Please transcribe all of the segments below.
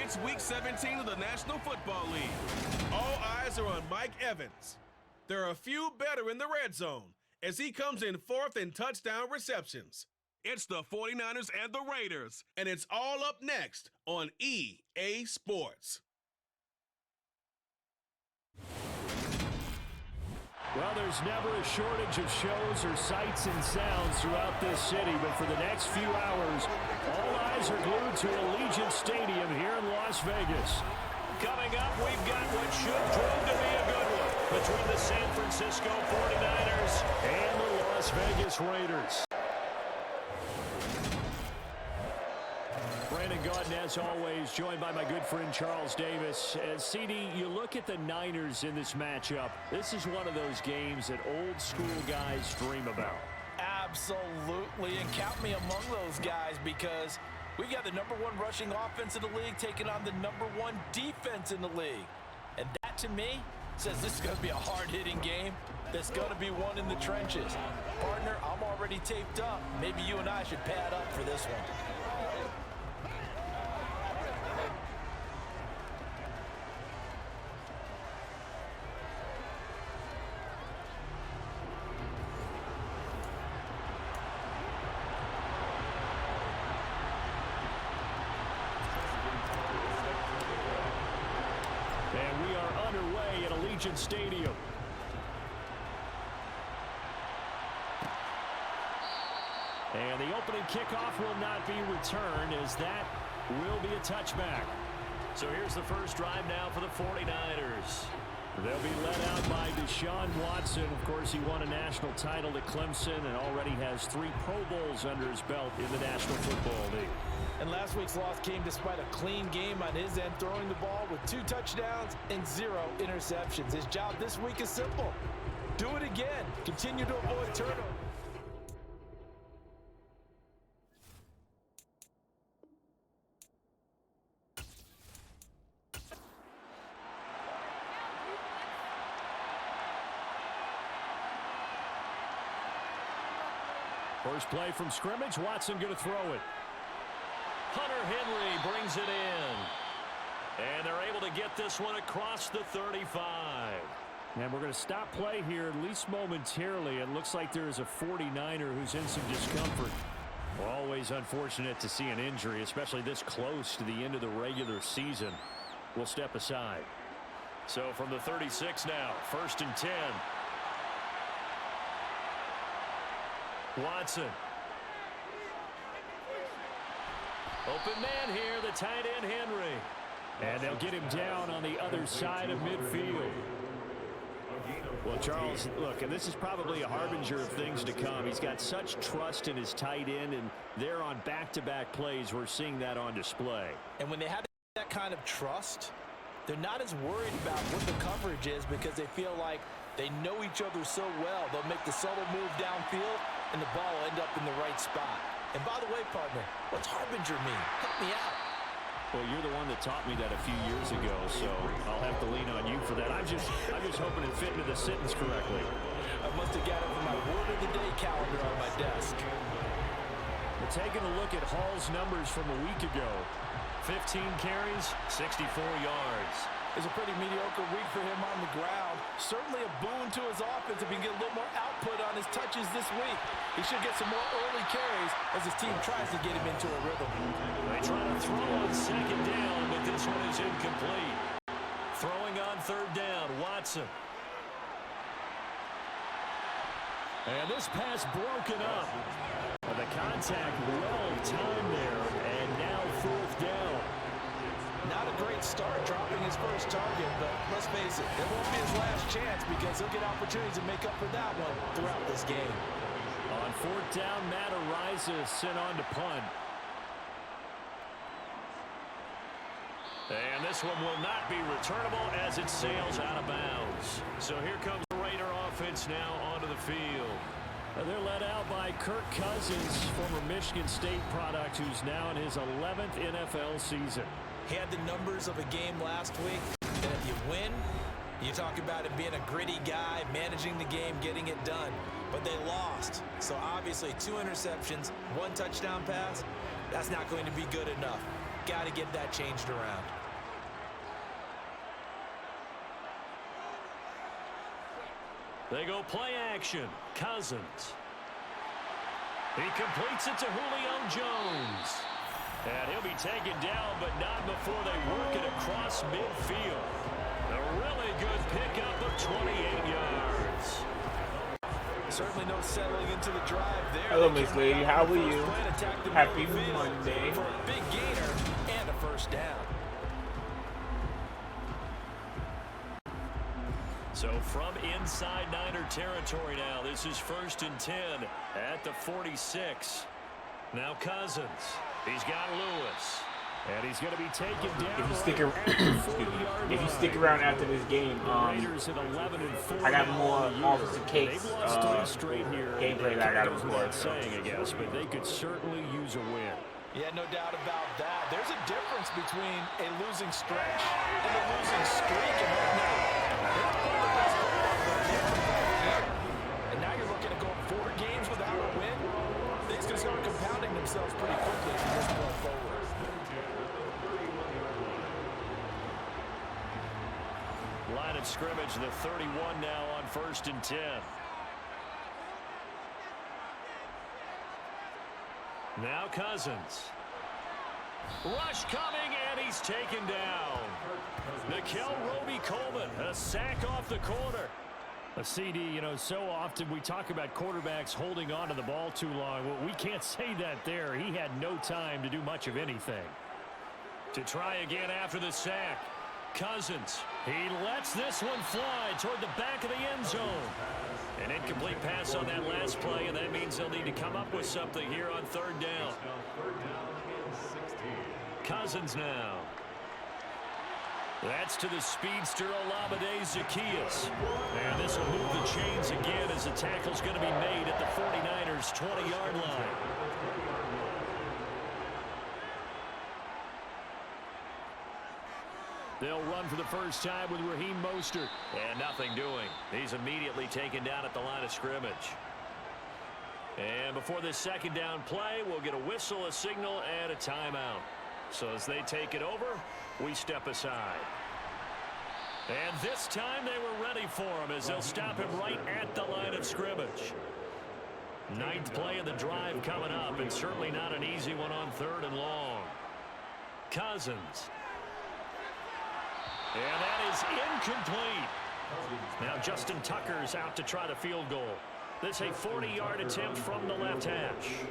tonight's Week 17 of the National Football League. All eyes are on Mike Evans. There are a few better in the red zone as he comes in fourth in touchdown receptions. It's the 49ers and the Raiders, and it's all up next on EA Sports. Well, there's never a shortage of shows or sights and sounds throughout this city, but for the next few hours, all eyes are glued to Allegiant Stadium here in Las Vegas. Coming up, we've got what should prove to be a good one between the San Francisco 49ers and the Las Vegas Raiders. Brandon Gaudin, as always, joined by my good friend Charles Davis. CD, you look at the Niners in this matchup. This is one of those games that old school guys dream about. Absolutely, and count me among those guys because we got the #1 rushing offense in the league taking on the #1 defense in the league. And that, to me, says this is going to be a hard-hitting game that's going to be won in the trenches. Partner, I'm already taped up. Maybe you and I should pad up for this one. And we are underway at Allegiant Stadium. And the opening kickoff will not be returned as that will be a touchback. So here's the first drive now for the 49ers. They'll be led out by Deshaun Watson. Of course, he won a national title at Clemson and already has 3 Pro Bowls under his belt in the National Football League. And last week's loss came despite a clean game on his end, throwing the ball with 2 touchdowns and 0 interceptions. His job this week is simple. Do it again. Continue to avoid turnovers. First play from scrimmage, Watson going to throw it. Hunter Henry brings it in. And they're able to get this one across the 35. And we're going to stop play here, at least momentarily. It looks like there is a 49er who's in some discomfort. Always unfortunate to see an injury, especially this close to the end of the regular season. We'll step aside. So from the 36 now, 1st and 10. Watson. Open man here, the tight end Henry. And they'll get him down on the other side of midfield. Well, Charles, look, and this is probably a harbinger of things to come. He's got such trust in his tight end, and they're on back-to-back plays. We're seeing that on display. And when they have that kind of trust, they're not as worried about what the coverage is because they feel like they know each other so well. They'll make the subtle move downfield, and the ball will end up in the right spot. And by the way, partner, what's harbinger mean? Help me out. Well, you're the one that taught me that a few years ago, so I'll have to lean on you for that. I'm just hoping it fit into the sentence correctly. I must have got it from my word of the day calendar on my desk. We're taking a look at Hall's numbers from a week ago. 15 carries, 64 yards. It's a pretty mediocre week for him on the ground. Certainly a boon to his offense if he can get a little more output on his touches this week. He should get some more early carries as his team tries to get him into a rhythm. They try to throw on 2nd down, but this one is incomplete. Throwing on 3rd down, Watson. And this pass broken up. The contact well timed there, and now 4th down. Not a great start dropping his first target, but let's face it, it won't be his last chance because he'll get opportunities to make up for that one throughout this game. On 4th down, Matt Ariza sent on to punt. And this one will not be returnable as it sails out of bounds. So here comes the Raider offense now onto the field. They're led out by Kirk Cousins, former Michigan State product, who's now in his 11th NFL season. He had the numbers of a game last week, and if you win, you talk about him being a gritty guy, managing the game, getting it done. But they lost. So obviously 2 interceptions, 1 touchdown pass, that's not going to be good enough. Got to get that changed around. They go play action. Cousins. He completes it to Julio Jones. And he'll be taken down, but not before they work it across midfield. A really good pickup of 28 yards. Certainly no settling into the drive there. Hello, Miss Lady. How are you? Happy Monday. Monday. For a big gainer and a first down. So from inside Niner territory now, this is 1st and 10 at the 46. Now Cousins. He's got Lewis. And he's going to be taken down. If you stick around after this game, I got more Officer Cake's gameplay that I got to record. Saying, I guess, but they could certainly use a win. Yeah, no doubt about that. There's a difference between a losing stretch and a losing streak. And now you're looking at going 4 games without a win. Things can start compounding themselves pretty quickly from this point forward. Line of scrimmage, the 31 now on 1st and 10. Now Cousins. Rush coming, and he's taken down. Nikel Roby-Coleman, a sack off the corner. A CD, you know, so often we talk about quarterbacks holding on to the ball too long. Well, we can't say that there. He had no time to do much of anything. To try again after the sack. Cousins. He lets this one fly toward the back of the end zone. An incomplete pass on that last play, and that means they'll need to come up with something here on 3rd down. Cousins now. That's to the speedster Olamide Zaccheaus. And this will move the chains again as the tackle's going to be made at the 49ers' 20-yard line. They'll run for the first time with Raheem Mostert. And nothing doing. He's immediately taken down at the line of scrimmage. And before this 2nd down play, we'll get a whistle, a signal, and a timeout. So as they take it over, we step aside. And this time they were ready for him as they'll stop him right at the line of scrimmage. 9th play of the drive coming up, and certainly not an easy one on 3rd and long. Cousins. And that is incomplete. Now Justin Tucker's out to try the field goal. This a 40-yard attempt from the left hash.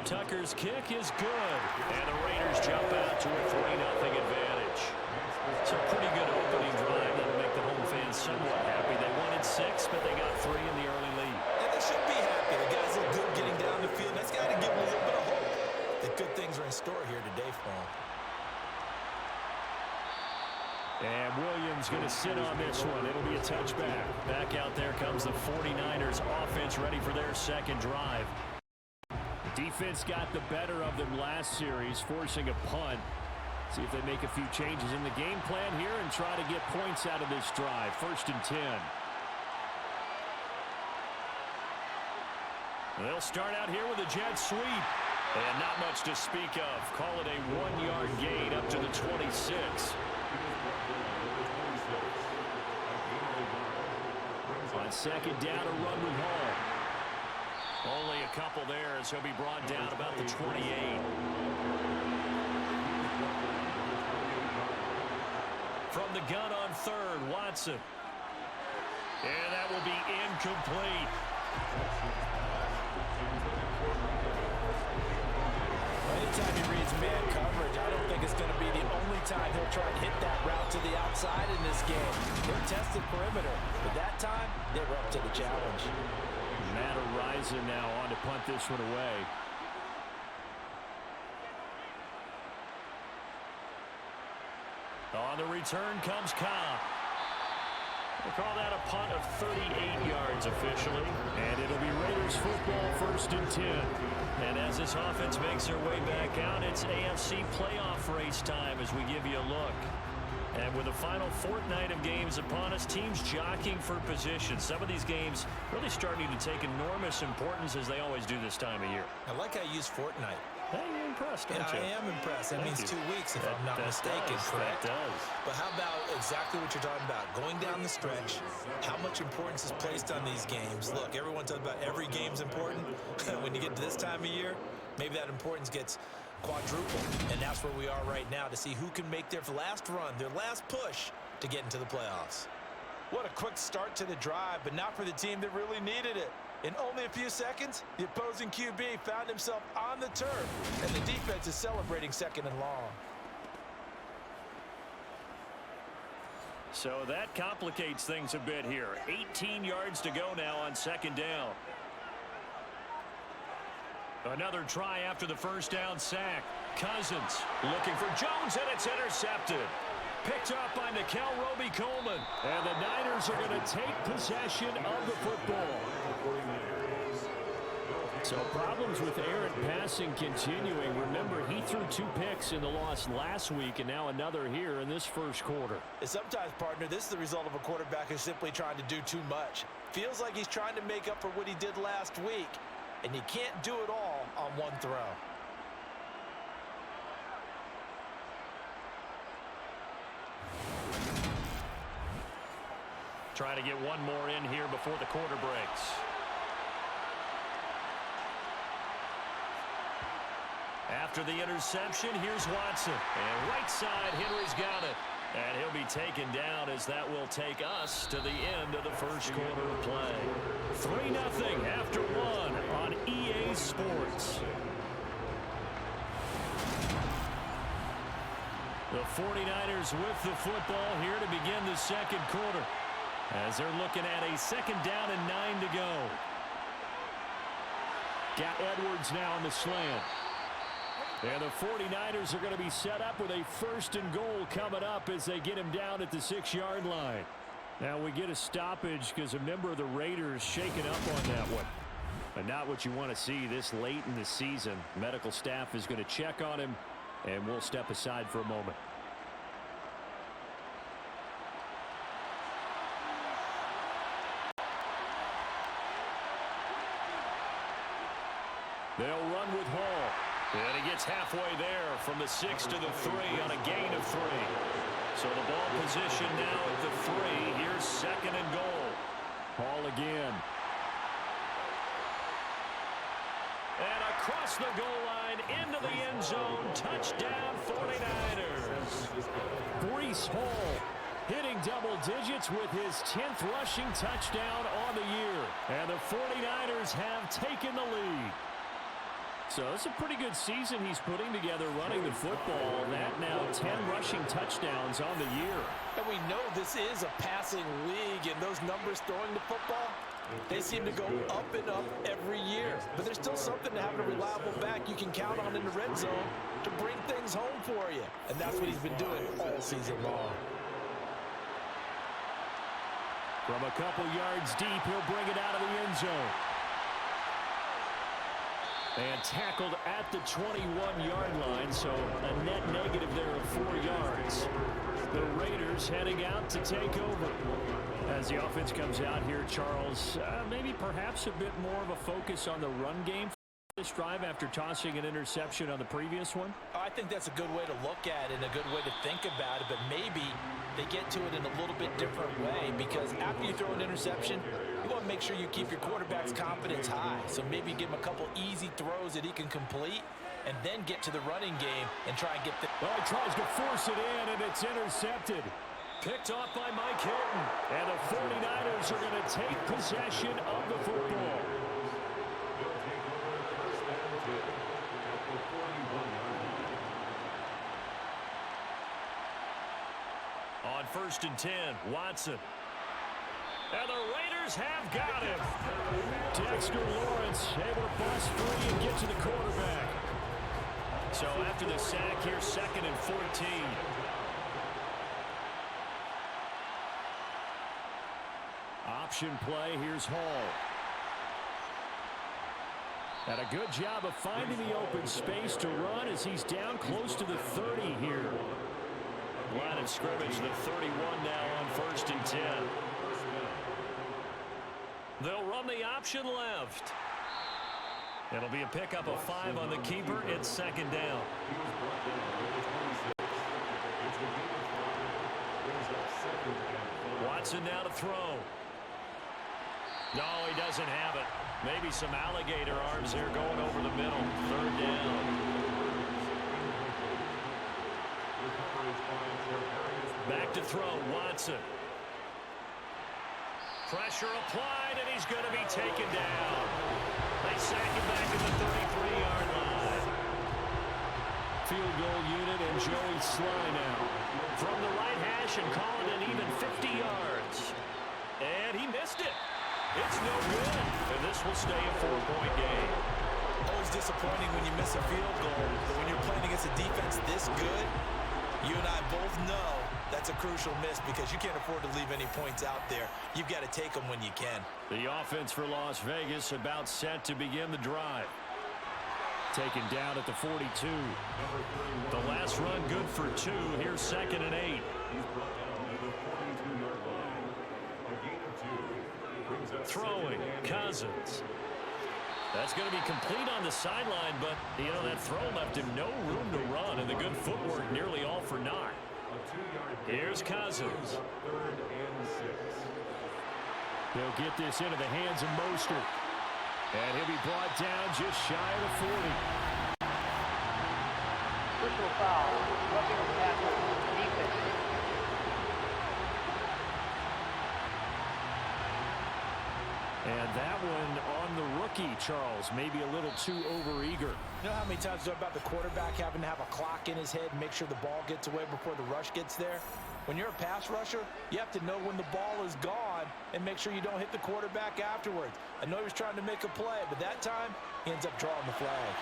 Tucker's kick is good. And the Raiders jump out to a 3-0 advantage. It's a pretty good opening drive that'll make the home fans somewhat happy. They wanted 6, but they got 3 in the early lead. And they should be happy. The guys look good getting down the field. That's got to give them a little bit of hope that good things are in store here today for them. And Williams going to sit on this one. It'll be a touchback. Back out there comes the 49ers offense ready for their 2nd drive. The defense got the better of them last series, forcing a punt. See if they make a few changes in the game plan here and try to get points out of this drive. 1st and 10. They'll start out here with a jet sweep. And not much to speak of. Call it a 1-yard gain up to the 26. On 2nd down, a run with Hall. Only a couple there as he'll be brought down about the 28. From the gun on 3rd, Watson. And that will be incomplete. Anytime he reads man coverage, I don't think it's going to be the only time he'll try and hit that route to the outside in this game. He'll test the perimeter, but that time, they were up to the challenge. Matt Horizon now on to punt this one away. On the return comes Cobb. We'll call that a punt of 38 yards officially. And it'll be Raiders football 1st and 10. And as this offense makes their way back out, it's AFC playoff race time as we give you a look. And with the final fortnight of games upon us, teams jockeying for position. Some of these games really starting to take enormous importance as they always do this time of year. I like how you use fortnight. Hey, impressed, aren't Yeah, you? I am impressed. That means 2 weeks, if I'm not mistaken, correct? That does. But how about exactly what you're talking about? Going down the stretch, how much importance is placed on these games? Look, everyone talks about every game's important. When you get to this time of year, maybe that importance gets quadrupled. And that's where we are right now to see who can make their last run, their last push to get into the playoffs. What a quick start to the drive, but not for the team that really needed it. In only a few seconds, the opposing QB found himself on the turf, and the defense is celebrating 2nd and long. So that complicates things a bit here. 18 yards to go now on 2nd down. Another try after the first down sack. Cousins looking for Jones, and it's intercepted. Picked up by Nikel Roby-Coleman. And the Niners are going to take possession of the football. So problems with errant passing continuing. Remember, he threw 2 picks in the loss last week, and now another here in this first quarter. And sometimes, partner, this is the result of a quarterback who's simply trying to do too much. Feels like he's trying to make up for what he did last week, and you can't do it all on one throw. Trying to get one more in here before the quarter breaks. After the interception, here's Watson. And right side, Henry's got it. And he'll be taken down as that will take us to the end of the first quarter of play. 3-0 after 1 on EA Sports. The 49ers with the football here to begin the second quarter, as they're looking at a 2nd down and 9 to go. Got Edwards now in the slant. And the 49ers are going to be set up with a 1st and goal coming up as they get him down at the 6-yard line. Now we get a stoppage because a member of the Raiders shaken up on that one. But not what you want to see this late in the season. Medical staff is going to check on him, and we'll step aside for a moment. They'll run with Hall. And he gets halfway there from the 6 to the 3 on a gain of 3. So the ball position now at the 3. Here's 2nd and goal. Hall again. And across the goal line into the end zone. Touchdown 49ers. Breece Hall hitting double digits with his 10th rushing touchdown on the year. And the 49ers have taken the lead. So it's a pretty good season he's putting together running the football. That now 10 rushing touchdowns on the year. And we know this is a passing league, and those numbers throwing the football, they seem to go up and up every year. But there's still something to having a reliable back you can count on in the red zone to bring things home for you. And that's what he's been doing all season long. From a couple yards deep, he'll bring it out of the end zone. And tackled at the 21-yard line, so a net negative there of 4 yards. The Raiders heading out to take over. As the offense comes out here, Charles, maybe perhaps a bit more of a focus on the run game for this drive after tossing an interception on the previous one? I think that's a good way to look at it and a good way to think about it, but maybe they get to it in a little bit different way, because after you throw an interception, you want to make sure you keep your quarterback's confidence high. So maybe give him a couple easy throws that he can complete and then get to the running game and try and get the... Well, he tries to force it in, and it's intercepted. Picked off by Mike Hilton. And the 49ers are going to take possession of the football. On 1st and 10, Watson. And the Raiders have got him. Dexter Lawrence able to bust free and get to the quarterback. So after the sack here, 2nd and 14. Option play, here's Hall. And a good job of finding the open space to run as he's down close to the 30 here. Line of scrimmage, the 31 now on 1st and 10. They'll run the option left. It'll be a pickup of 5 on the keeper. It's second down. Watson now to throw. No, he doesn't have it. Maybe some alligator arms here going over the middle. Third down. Back to throw, Watson. Pressure applied, and he's going to be taken down. They sack him back at the 33-yard line. Field goal unit and Joey Sly now. From the right hash and call it an even 50 yards. And he missed it. It's no good. And this will stay a 4-point game. Always disappointing when you miss a field goal, but when you're playing against a defense this good, you and I both know that's a crucial miss because you can't afford to leave any points out there. You've got to take them when you can. The offense for Las Vegas about set to begin the drive. Taken down at the 42. The last run good for 2. Here's 2nd and 8. Throwing, Cousins. That's going to be complete on the sideline, but, you know, that throw left him no room to run, and the good footwork nearly all for naught. Here's Cousins. They'll get this into the hands of Mostert. And he'll be brought down just shy of the 40. Personal foul, roughing the tackle, defense. And that one on the rookie, Charles, maybe a little too overeager. You know how many times we talk about the quarterback having to have a clock in his head and make sure the ball gets away before the rush gets there? When you're a pass rusher, you have to know when the ball is gone and make sure you don't hit the quarterback afterwards. I know he was trying to make a play, but that time he ends up drawing the flag.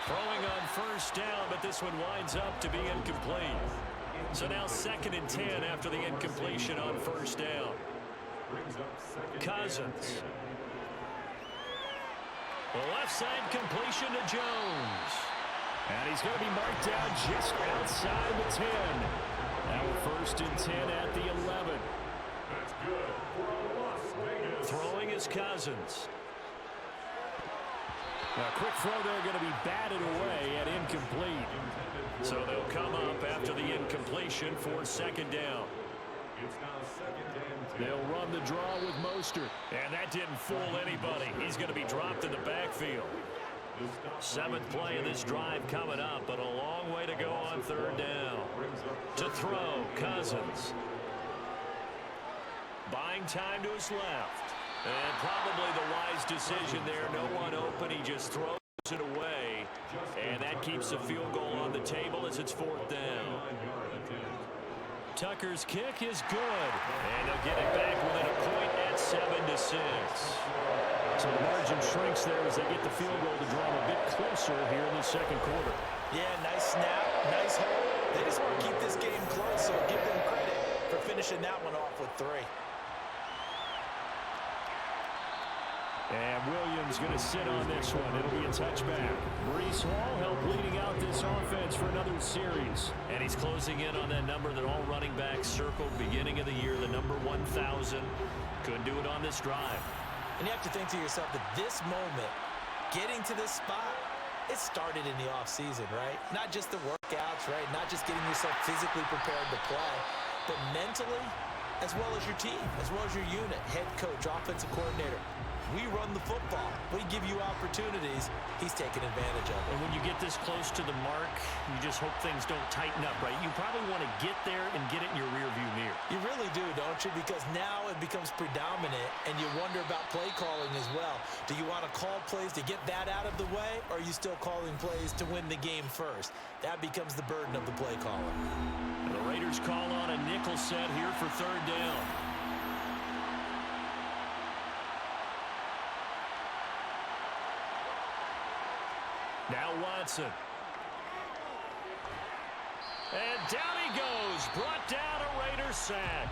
Throwing on first down, but this one winds up to be incomplete. So now 2nd and 10 after the incompletion on first down. Cousins. The left side completion to Jones. And he's going to be marked down just outside the 10. Now 1st and 10 at the 11. Throwing is Cousins. Now, quick throw there going to be batted away and incomplete. So they'll come up after the incompletion for 2nd down. They'll run the draw with Mostert. And that didn't fool anybody. He's going to be dropped in the backfield. 7th play of this drive coming up, but a long way to go on 3rd down. To throw, Cousins. Buying time to his left. And probably the wise decision there. No one open. He just throws it away. And that keeps the field goal on the table as it's 4th down. Tucker's kick is good. And they'll get it back within a point at 7-6. So the margin shrinks there as they get the field goal to draw them a bit closer here in the 2nd quarter. Yeah, nice snap, nice hold. They just want to keep this game close, so give them credit for finishing that one off with 3. And Williams going to sit on this one. It'll be a touchback. Breece Hall helped leading out this offense for another series. And he's closing in on that number that all running backs circled beginning of the year, the number 1,000. Couldn't do it on this drive. And you have to think to yourself that this moment, getting to this spot, it started in the offseason, right? Not just the workouts, right? Not just getting yourself physically prepared to play, but mentally, as well as your team, as well as your unit, head coach, offensive coordinator. We run the football. We give you opportunities. He's taking advantage of it. And when you get this close to the mark, you just hope things don't tighten up, right? You probably want to get there and get it in your rearview mirror. You really do, don't you? Because now it becomes predominant, and you wonder about play calling as well. Do you want to call plays to get that out of the way, or are you still calling plays to win the game first? That becomes the burden of the play caller. And the Raiders call on a nickel set here for 3rd down. Now Watson. And down he goes. Brought down a Raiders sack.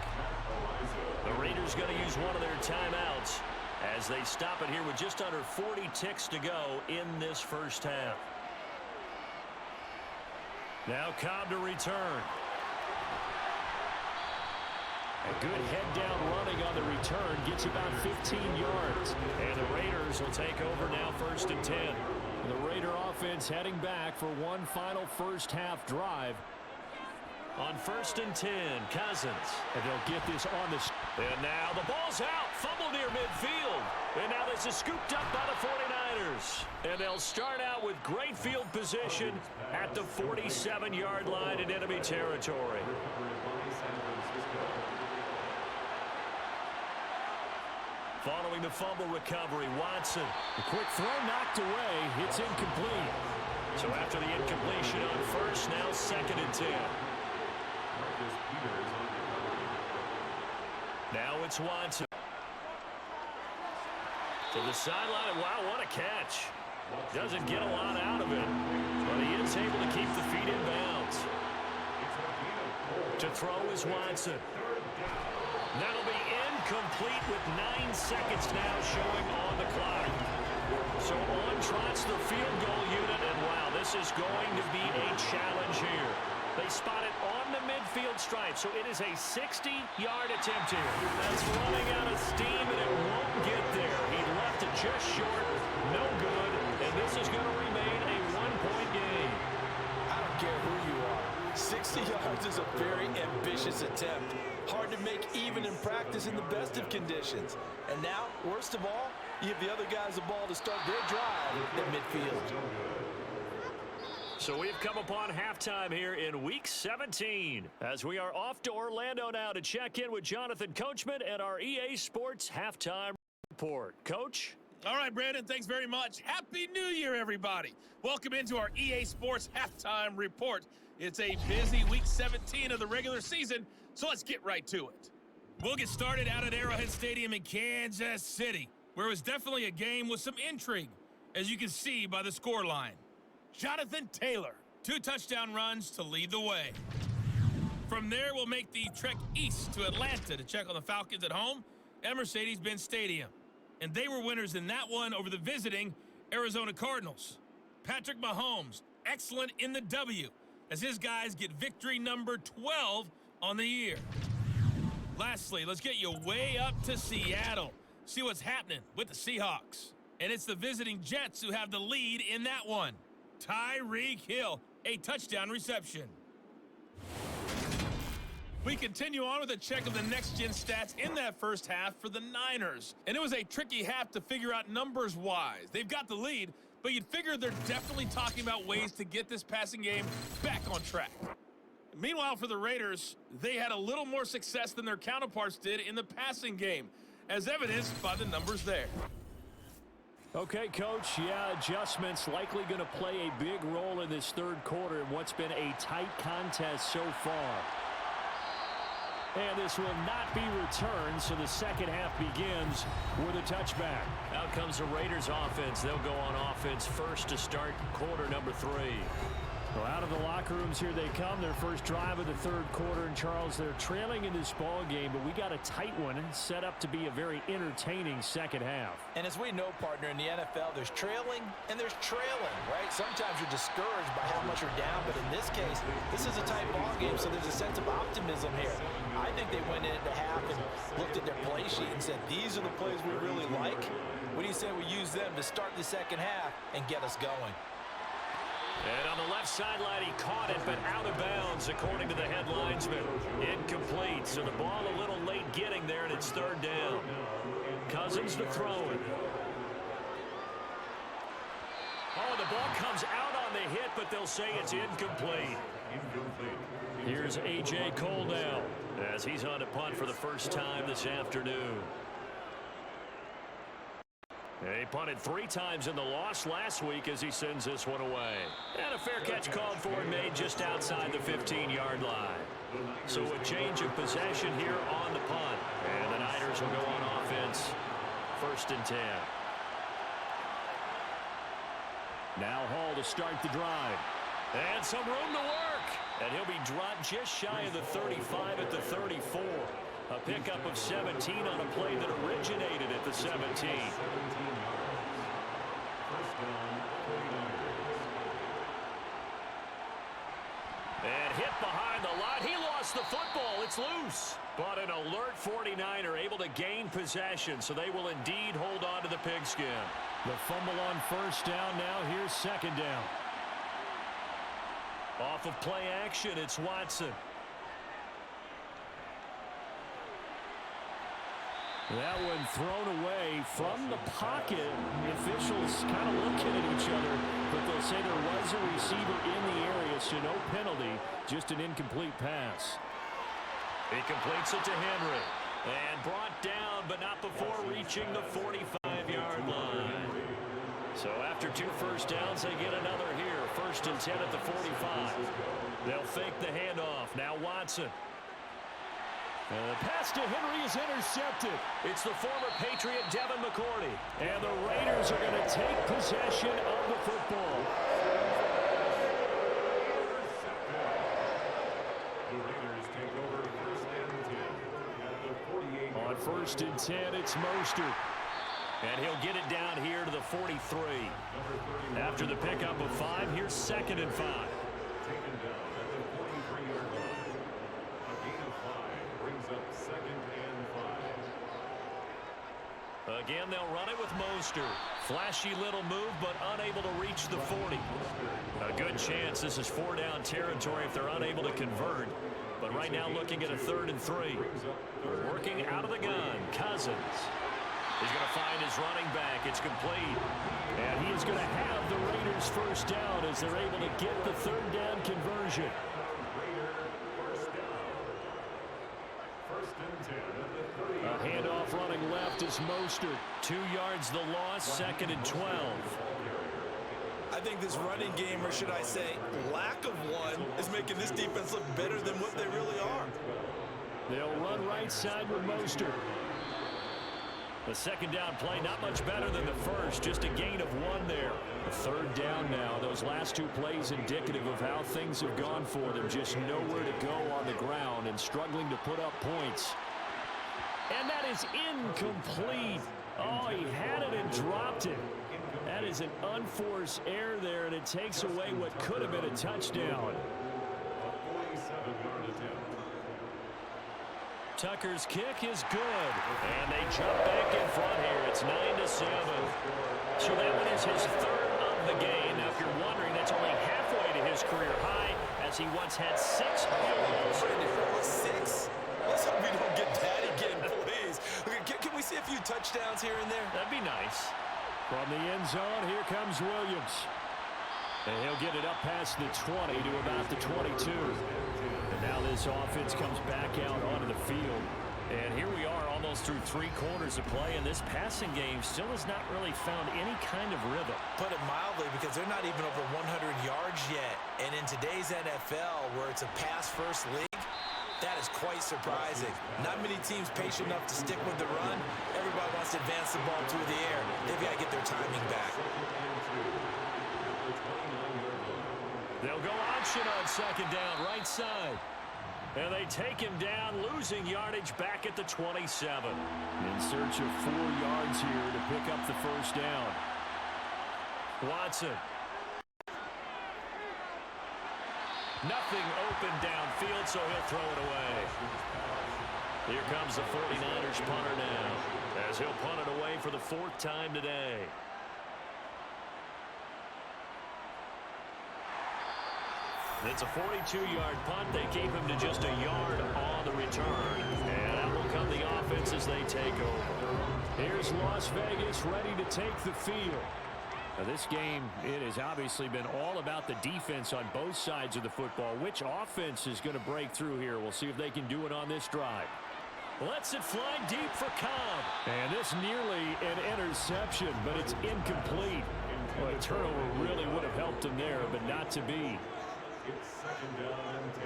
The Raiders going to use one of their timeouts as they stop it here with just under 40 ticks to go in this first half. Now Cobb to return. A good head down running on the return. Gets about 15 yards. And the Raiders Raiders will take over now, 1st and 10. The Raider offense heading back for one final first-half drive. On 1st and 10, Cousins. And they'll get this on the... And now the ball's out. Fumble near midfield. And now this is scooped up by the 49ers. And they'll start out with great field position at the 47-yard line in enemy territory. Following the fumble recovery, Watson. The quick throw knocked away. It's incomplete. So after the incompletion on 1st, now 2nd and 10. Now it's Watson. To the sideline. Wow, what a catch. Doesn't get a lot out of it, but he is able to keep the feet in bounds. To throw is Watson. That'll be incomplete with 9 seconds now showing on the clock. So on trots the field goal unit, and wow, this is going to be a challenge here. They spot it on the midfield stripe, so it is a 60-yard attempt here. That's running out of steam, and it won't get there. He left it just short, no good, and this is going to remain a one-point game. I don't care who you are. 60 yards is a very ambitious attempt. Hard to make even in practice in the best of conditions. And now, worst of all, you give the other guys the ball to start their drive at midfield. So we've come upon halftime here in Week 17 as we are off to Orlando now to check in with Jonathan Coachman and our EA Sports Halftime Report. Coach? All right, Brandon, thanks very much. Happy New Year, everybody. Welcome into our EA Sports Halftime Report. It's a busy Week 17 of the regular season, so let's get right to it. We'll get started out at Arrowhead Stadium in Kansas City, where it was definitely a game with some intrigue, as you can see by the scoreline. Jonathan Taylor, 2 touchdown runs to lead the way. From there, we'll make the trek east to Atlanta to check on the Falcons at home at Mercedes-Benz Stadium. And they were winners in that one over the visiting Arizona Cardinals. Patrick Mahomes, excellent in the W, as his guys get victory number 12 on the year. Lastly, let's get you way up to Seattle. See what's happening with the Seahawks. And it's the visiting Jets who have the lead in that one. Tyreek Hill, a touchdown reception. We continue on with a check of the next-gen stats in that first half for the Niners. And it was a tricky half to figure out numbers-wise. They've got the lead, but you'd figure they're definitely talking about ways to get this passing game back on track. Meanwhile, for the Raiders, they had a little more success than their counterparts did in the passing game, as evidenced by the numbers there. Okay, Coach, yeah, adjustments likely going to play a big role in this third quarter in what's been a tight contest so far. And this will not be returned, so the second half begins with a touchback. Out comes the Raiders offense. They'll go on offense first to start quarter number 3. Well, out of the locker rooms here they come, their first drive of the third quarter. And Charles, they're trailing in this ball game, but we got a tight one set up to be a very entertaining second half. And as we know, partner, in the NFL, there's trailing and there's trailing, right? Sometimes you're discouraged by how much you're down, but in this case, this is a tight ball game, so there's a sense of optimism here. I think they went into half and looked at their play sheet and said, these are the plays we really like. What do you say we use them to start the second half and get us going? And on the left sideline, he caught it, but out of bounds, according to the head linesman. Incomplete, so the ball a little late getting there, and it's third down. Cousins to throw it. Oh, the ball comes out on the hit, but they'll say it's incomplete. Here's A.J. Cole now, as he's on to punt for the first time this afternoon. He punted 3 times in the loss last week as he sends this one away. And a fair catch called for and made just outside the 15-yard line. So a change of possession here on the punt. And the Niners will go on offense, 1st and 10. Now Hall to start the drive. And some room to work. And he'll be dropped just shy of the 35 at the 34. A pickup of 17 on a play that originated at the 17. And hit behind the line. He lost the football It's loose. But an alert 49er able to gain possession, so they will indeed hold on to the pigskin. The fumble on first down. Now here's second down. Off of play action, it's Watson. That one thrown away from the pocket. The officials kind of looking at each other, but they'll say there was a receiver in the area, so no penalty, just an incomplete pass. He completes it to Henry. And brought down, but not before reaching the 45-yard line. So after 2 first downs, they get another here. 1st and 10 at the 45. They'll fake the handoff. Now Watson. And the pass to Henry is intercepted. It's the former Patriot Devin McCourty. And the Raiders are going to take possession of the football. The Raiders take over 1st and 10 at the 48. On 1st and 10, it's Mostert. And he'll get it down here to the 43. After the pickup of 5, here's 2nd and 5. Taken down at the 43-yard line. A gain of 5 brings up 2nd and 5. Again, they'll run it with Mostert. Flashy little move, but unable to reach the 40. A good chance this is 4-down territory if they're unable to convert. But right now looking at a 3rd and 3. Working out of the gun, Cousins. He's going to find his running back. It's complete. And he is going to have the Raiders first down as they're able to get the 3rd down conversion. A handoff running left is Mostert. 2 yards the loss, 2nd and 12. I think this running game, or should I say lack of one, is making this defense look better than what they really are. They'll run right side with Mostert. The 2nd down play, not much better than the first, just a gain of 1 there. A 3rd down now. Those last 2 plays indicative of how things have gone for them. Just nowhere to go on the ground and struggling to put up points. And that is incomplete. Oh, he had it and dropped it. That is an unforced error there, and it takes away what could have been a touchdown. Tucker's kick is good. And they jump back in front here. It's 9-7. So that one is his 3rd of the game. Now, if you're wondering, that's only halfway to his career high, as he once had 6 field goals. 6? Let's hope we don't get that again, please. Can we see a few touchdowns here and there? That'd be nice. From the end zone, here comes Williams. And he'll get it up past the 20 to about the 22. And now this offense comes back out onto the field. And here we are almost through 3 quarters of play, and this passing game still has not really found any kind of rhythm. Put it mildly, because they're not even over 100 yards yet. And in today's NFL, where it's a pass-first league, that is quite surprising. Not many teams patient enough to stick with the run. Everybody wants to advance the ball through the air. They've got to get their timing back. They'll go option on 2nd down, right side. And they take him down, losing yardage back at the 27. In search of 4 yards here to pick up the 1st down. Watson. Nothing open downfield, so he'll throw it away. Here comes the 49ers punter now, as he'll punt it away for the 4th time today. It's a 42-yard punt. They keep him to just a yard on the return. And out will come the offense as they take over. Here's Las Vegas ready to take the field. Now this game, it has obviously been all about the defense on both sides of the football. Which offense is going to break through here? We'll see if they can do it on this drive. Lets it fly deep for Cobb. And this nearly an interception, but it's incomplete. Well, a turnover really would have helped him there, but not to be. It's 2nd down and 10.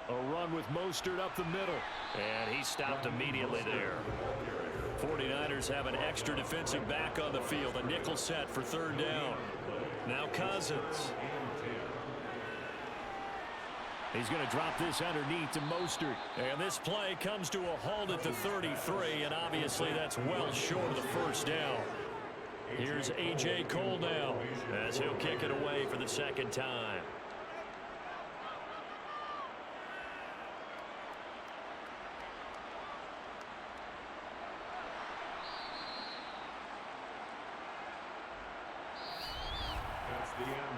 A run with Mostert up the middle. And he stopped immediately there. 49ers have an extra defensive back on the field. A nickel set for 3rd down. Now Cousins. He's going to drop this underneath to Mostert. And this play comes to a halt at the 33, and obviously that's well short of the 1st down. Here's A.J. Cole now, as he'll kick it away for the 2nd time.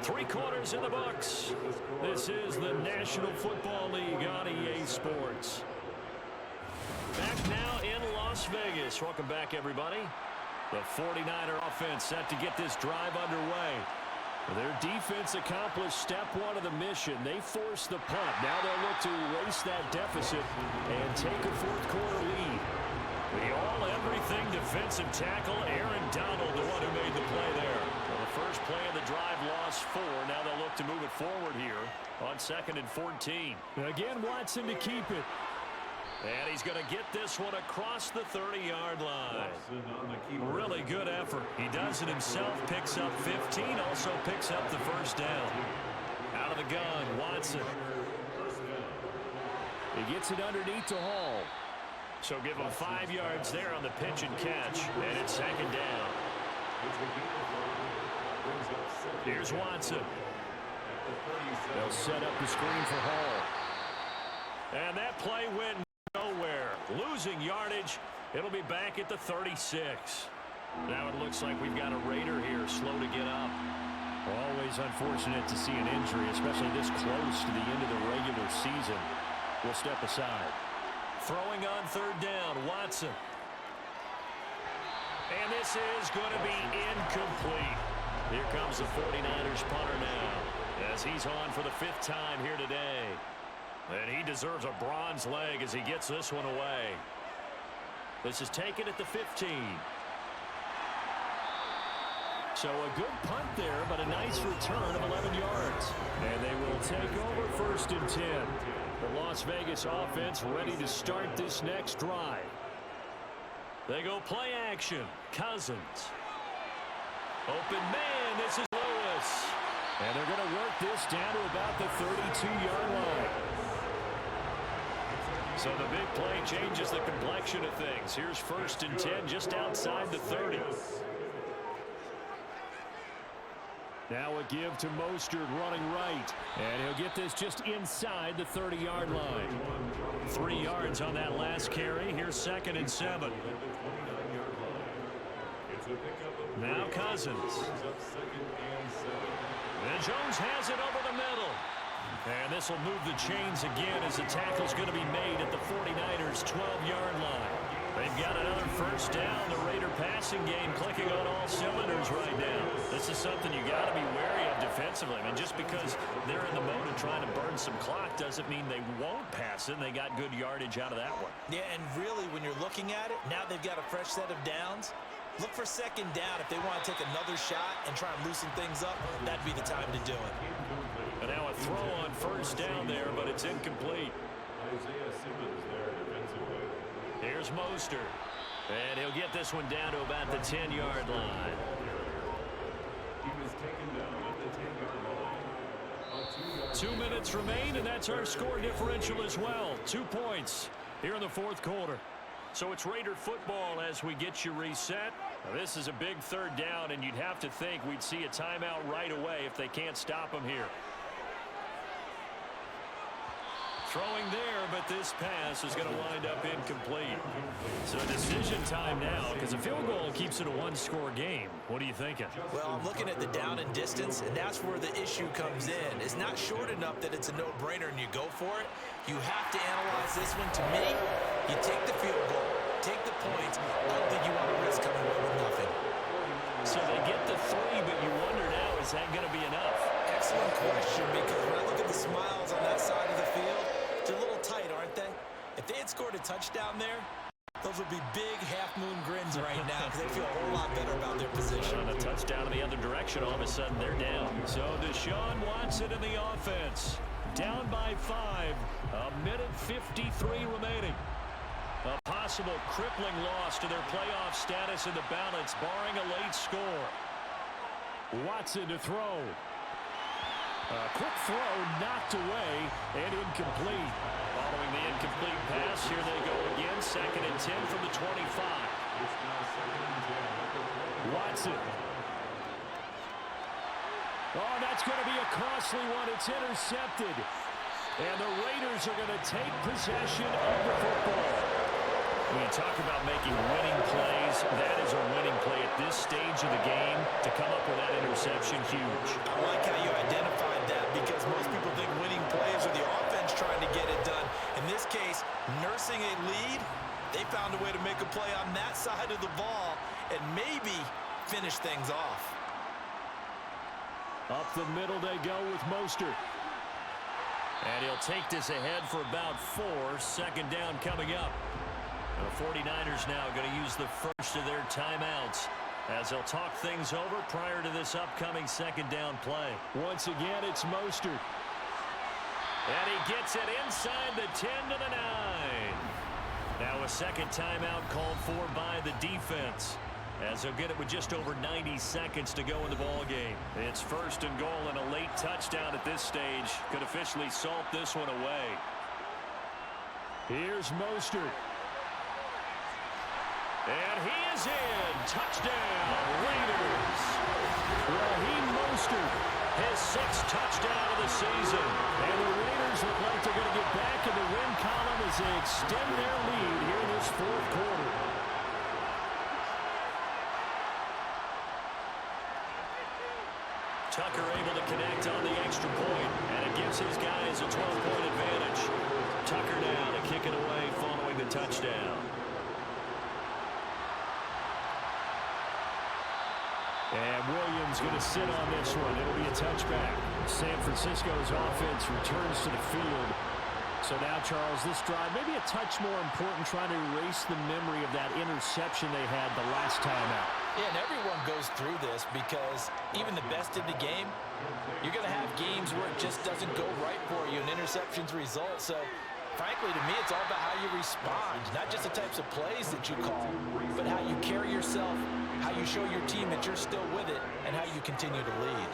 Three quarters in the books. This is the National Football League on EA Sports. Back now in Las Vegas. Welcome back, everybody. The 49er offense set to get this drive underway. Their defense accomplished step one of the mission. They forced the punt. Now they'll look to erase that deficit and take a fourth-quarter lead. The all-everything defensive tackle, Aaron Donald, the one who made the play there. Well, the first play of the drive lost 4. Now they'll look to move it forward here on 2nd and 14. Again, Watson to keep it. And he's going to get this one across the 30-yard line. Really good effort. He does it himself, picks up 15, also picks up the first down. Out of the gun, Watson. He gets it underneath to Hall. So give him 5 yards there on the pitch and catch, and it's 2nd down. Here's Watson. They'll set up the screen for Hall. And that play went nowhere. Losing yardage. It'll be back at the 36. Now it looks like we've got a Raider here, slow to get up. Always unfortunate to see an injury, especially this close to the end of the regular season. We'll step aside. Throwing on 3rd down, Watson. And this is going to be incomplete. Here comes the 49ers punter now, as he's on for the 5th time here today. And he deserves a bronze leg as he gets this one away. This is taken at the 15. So a good punt there, but a nice return of 11 yards. And they will take over 1st and 10. The Las Vegas offense ready to start this next drive. They go play action. Cousins. Open man, this is Lewis. And they're going to work this down to about the 32-yard line. So the big play changes the complexion of things. Here's 1st and 10 just outside the 30. Now a give to Mostert running right. And he'll get this just inside the 30-yard line. 3 yards on that last carry. Here's 2nd and 7. Now Cousins. And Jones has it over the middle. And this will move the chains again as the tackle's going to be made at the 49ers' 12-yard line. They've got another 1st down. The Raider passing game clicking on all cylinders right now. This is something you got to be wary of defensively. I mean, just because they're in the mode of trying to burn some clock doesn't mean they won't pass it. And they got good yardage out of that one. Yeah, and really, when you're looking at it, now they've got a fresh set of downs. Look for 2nd down. If they want to take another shot and try and loosen things up, that'd be the time to do it. And now a throw on 1st down there, but it's incomplete. Here's Mostert. And he'll get this one down to about the 10-yard line. He was taken down at the 10-yard line. 2 minutes remain, and that's our score differential as well. 2 points here in the 4th quarter. So it's Raider football as we get you reset. Now this is a big 3rd down, and you'd have to think we'd see a timeout right away if they can't stop them here. Throwing there, but this pass is going to wind up incomplete. So decision time now, because a field goal keeps it a 1-score game. What are you thinking? Well, I'm looking at the down and distance, and that's where the issue comes in. It's not short enough that it's a no-brainer and you go for it. You have to analyze this one. To me, you take the field goal, take the points. I don't think you want to risk coming away with nothing. So they get the 3, but you wonder now, is that going to be enough? Excellent question, because when I look at the smiles on that side of the field, they're a little tight, aren't they? If they had scored a touchdown there, those would be big half-moon grins right now because they feel a whole lot better about their position. On a touchdown in the other direction, all of a sudden they're down. So Deshaun Watson in the offense. Down by 5. A minute 53 remaining. A possible crippling loss to their playoff status in the balance, barring a late score. Watson to throw. A quick throw knocked away and incomplete. Following the incomplete pass, here they go again. 2nd and 10 from the 25. Watson. Oh, that's going to be a costly one. It's intercepted. And the Raiders are going to take possession of the football. When you talk about making winning plays, that is a winning play at this this stage of the game to come up with that interception, huge. I like how you identified that because most people think winning plays are the offense trying to get it done. In this case, nursing a lead, they found a way to make a play on that side of the ball and maybe finish things off. Up the middle they go with Mostert. And he'll take this ahead for about 4. Second down coming up. The 49ers now going to use the first of their timeouts as they'll talk things over prior to this upcoming second down play. Once again, it's Mostert. And he gets it inside the 10 to the 9. Now a second timeout called for by the defense, as they'll get it with just over 90 seconds to go in the ball game. It's first and goal, and a late touchdown at this stage could officially salt this one away. Here's Mostert. And he is in. Touchdown, Raiders. Raheem Mostert, his 6th touchdown of the season. And the Raiders look like they're going to get back in the win column as they extend their lead here in this fourth quarter. Tucker able to connect on the extra point, and it gives his guys a 12-point advantage. Tucker now to kick it away following the touchdown. And Williams going to sit on this one. It'll be a touchback. San Francisco's offense returns to the field. So now, Charles, this drive maybe a touch more important, trying to erase the memory of that interception they had the last time out. Yeah, and everyone goes through this because even the best in the game, you're going to have games where it just doesn't go right for you and interceptions result. So, frankly, to me, it's all about how you respond, not just the types of plays that you call, but how you carry yourself, how you show your team that you're still with it, and how you continue to lead.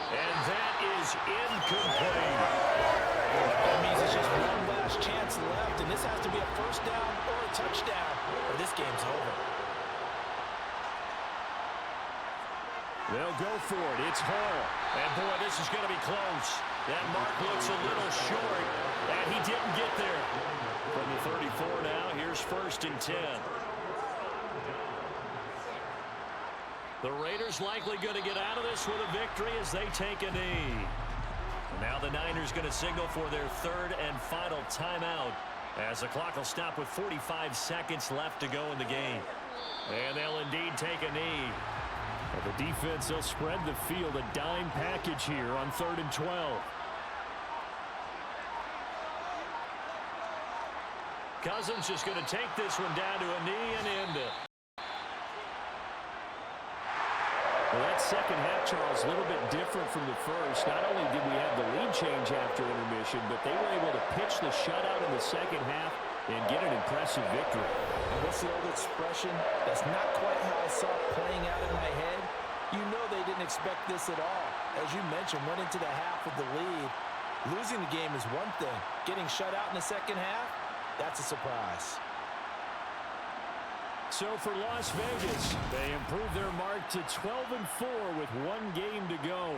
And that is incomplete. That means it's just one last chance left, and this has to be a first down or a touchdown, or this game's over. They'll go for it. It's Hall. And, boy, this is going to be close. That mark looks a little short, and he didn't get there. From the 34 now, here's first and 10. The Raiders likely going to get out of this with a victory as they take a knee. Now the Niners going to signal for their third and final timeout as the clock will stop with 45 seconds left to go in the game. And they'll indeed take a knee. Well, the defense, they'll spread the field, a dime package here on 3rd and 12. Cousins just going to take this one down to a knee and end it. Well, that second half, Charles, a little bit different from the first. Not only did we have the lead change after intermission, but they were able to pitch the shutout in the second half and get an impressive victory. And what's the old expression? That's not quite how I saw it playing out in my head. You know they didn't expect this at all. As you mentioned, went into the half with the lead. Losing the game is one thing. Getting shut out in the second half, that's a surprise. So for Las Vegas, they improved their mark to 12-4 with one game to go.